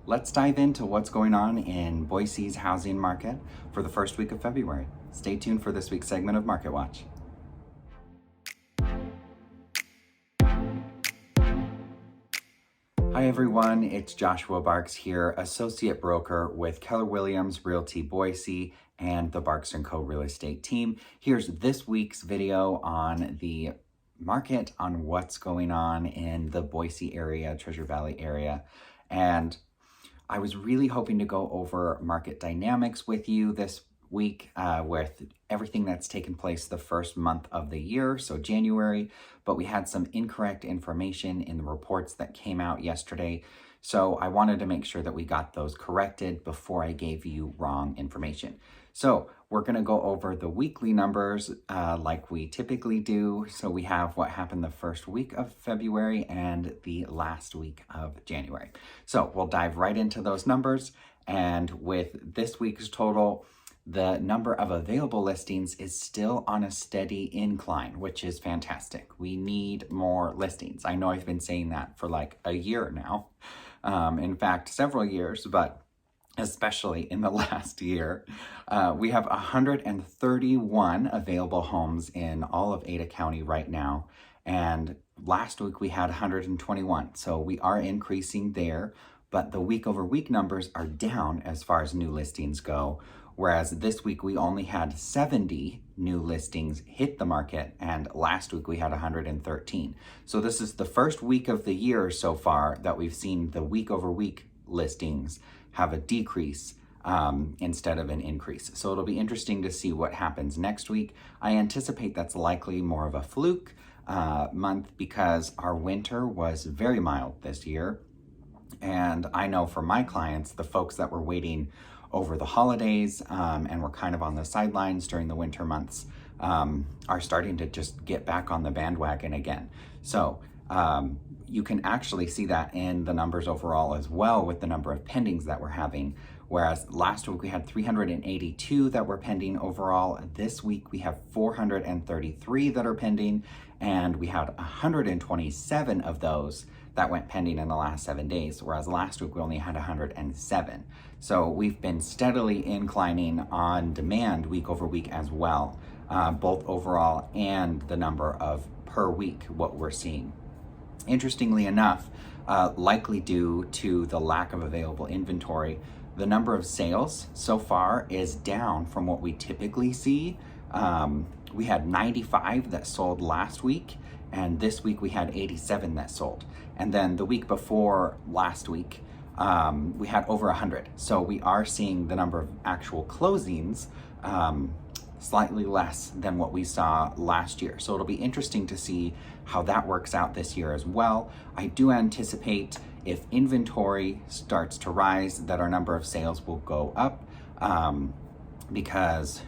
Let's dive into what's going on in Boise's housing market for the first week of February. Stay tuned for this week's segment of Market Watch. Hi everyone, it's Joshua Barks here, Associate Broker with Keller Williams Realty Boise and the Barks & Co. Real Estate team. Here's this week's video on the market, on what's going on in the Boise area, Treasure Valley area. And I was really hoping to go over market dynamics with you this week with everything that's taken place the first month of the year, so January, but we had some incorrect information in the reports that came out yesterday. So I wanted to make sure that we got those corrected before I gave you wrong information. So we're going to go over the weekly numbers like we typically do. So we have what happened the first week of February and the last week of January. So we'll dive right into those numbers. And with this week's total, the number of available listings is still on a steady incline, which is fantastic. We need more listings. I know I've been saying that for like a year now. In fact, several years, but especially in the last year. We have 131 available homes in all of Ada County right now. And last week we had 121. So we are increasing there, but the week over week numbers are down as far as new listings go. Whereas this week we only had 70 new listings hit the market, and last week we had 113. So this is the first week of the year so far that we've seen the week over week listings have a decrease instead of an increase. So it'll be interesting to see what happens next week. I anticipate that's likely more of a fluke month because our winter was very mild this year. And I know for my clients, the folks that were waiting over the holidays and were kind of on the sidelines during the winter months are starting to just get back on the bandwagon again. So you can actually see that in the numbers overall as well with the number of pendings that we're having. Whereas last week we had 382 that were pending overall. This week we have 433 that are pending, and we had 127 of those that went pending in the last 7 days, whereas last week we only had 107. So we've been steadily inclining on demand week over week as well, both overall and the number of per week, what we're seeing. Interestingly enough, likely due to the lack of available inventory, the number of sales so far is down from what we typically see. We had 95 that sold last week, and this week we had 87 that sold. And then the week before last week, we had over 100. So we are seeing the number of actual closings slightly less than what we saw last year. So it'll be interesting to see how that works out this year as well. I do anticipate if inventory starts to rise, that our number of sales will go up because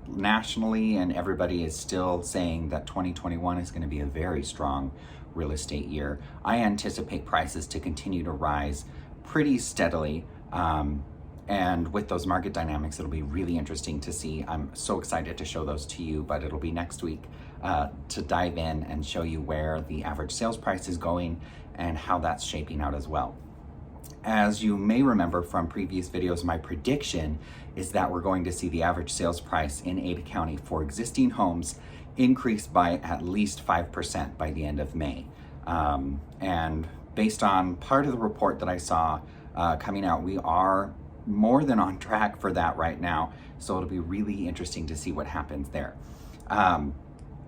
nationally and everybody is still saying that 2021 is going to be a very strong real estate year. I anticipate prices to continue to rise pretty steadily. And with those market dynamics, it'll be really interesting to see. I'm so excited to show those to you, but it'll be next week to dive in and show you where the average sales price is going and how that's shaping out as well. As you may remember from previous videos, my prediction is that we're going to see the average sales price in Ada County for existing homes increase by at least 5% by the end of May. And based on part of the report that I saw coming out, we are more than on track for that right now. So it'll be really interesting to see what happens there.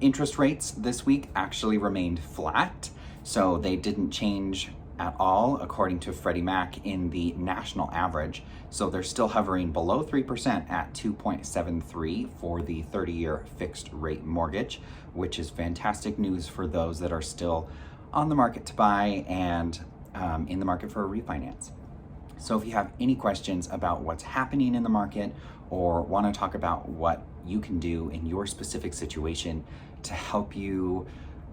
Interest rates this week actually remained flat. So they didn't change at all according to Freddie Mac in the national average. So they're still hovering below 3% at 2.73 for the 30-year fixed rate mortgage, which is fantastic news for those that are still on the market to buy and in the market for a refinance. So if you have any questions about what's happening in the market or want to talk about what you can do in your specific situation to help you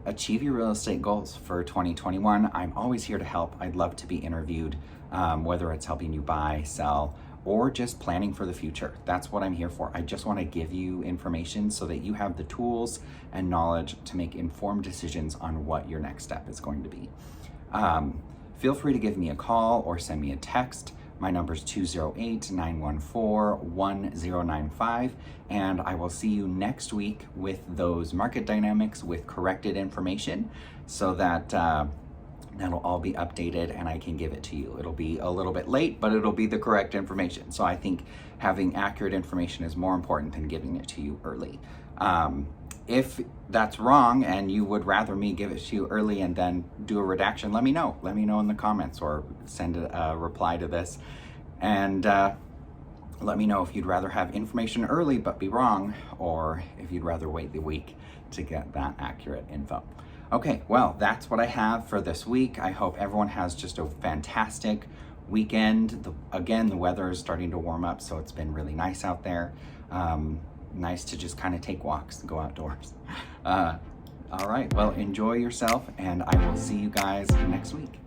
achieve your real estate goals for 2021, I'm always here to help. I'd love to be interviewed, whether it's helping you buy, sell, or just planning for the future. That's what I'm here for. I just want to give you information so that you have the tools and knowledge to make informed decisions on what your next step is going to be. Feel free to give me a call or send me a text My number is 208-914-1095, and I will see you next week with those market dynamics with corrected information so that that'll all be updated and I can give it to you. It'll be a little bit late, but it'll be the correct information. So I think having accurate information is more important than giving it to you early. If that's wrong and you would rather me give it to you early and then do a redaction, let me know. Let me know in the comments or send a reply to this. And let me know if you'd rather have information early but be wrong, or if you'd rather wait the week to get that accurate info. Okay, well, that's what I have for this week. I hope everyone has just a fantastic weekend. Again, the weather is starting to warm up, so it's been really nice out there. Nice to just kind of take walks and go outdoors. All right, well, enjoy yourself, and I will see you guys next week.